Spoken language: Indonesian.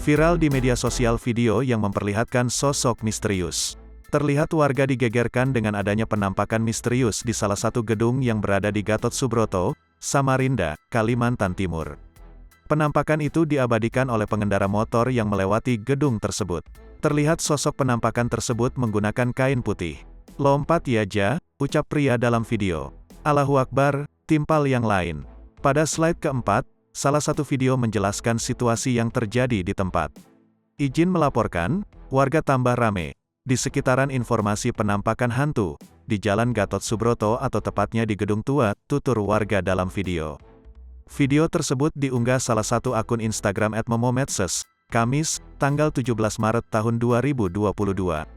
Viral di media sosial video yang memperlihatkan sosok misterius. Terlihat warga digegerkan dengan adanya penampakan misterius di salah satu gedung yang berada di Gatot Subroto, Samarinda, Kalimantan Timur. Penampakan itu diabadikan oleh pengendara motor yang melewati gedung tersebut. Terlihat sosok penampakan tersebut menggunakan kain putih. "Lompat ya Ja," ucap pria dalam video. "Allahu Akbar," timpal yang lain. Pada slide keempat, salah satu video menjelaskan situasi yang terjadi di tempat. Izin melaporkan, warga tambah rame. Di sekitaran informasi penampakan hantu, di Jalan Gatot Subroto atau tepatnya di Gedung Tua, tutur warga dalam video. Video tersebut diunggah salah satu akun Instagram @momomedsos, Kamis, tanggal 17 Maret tahun 2022.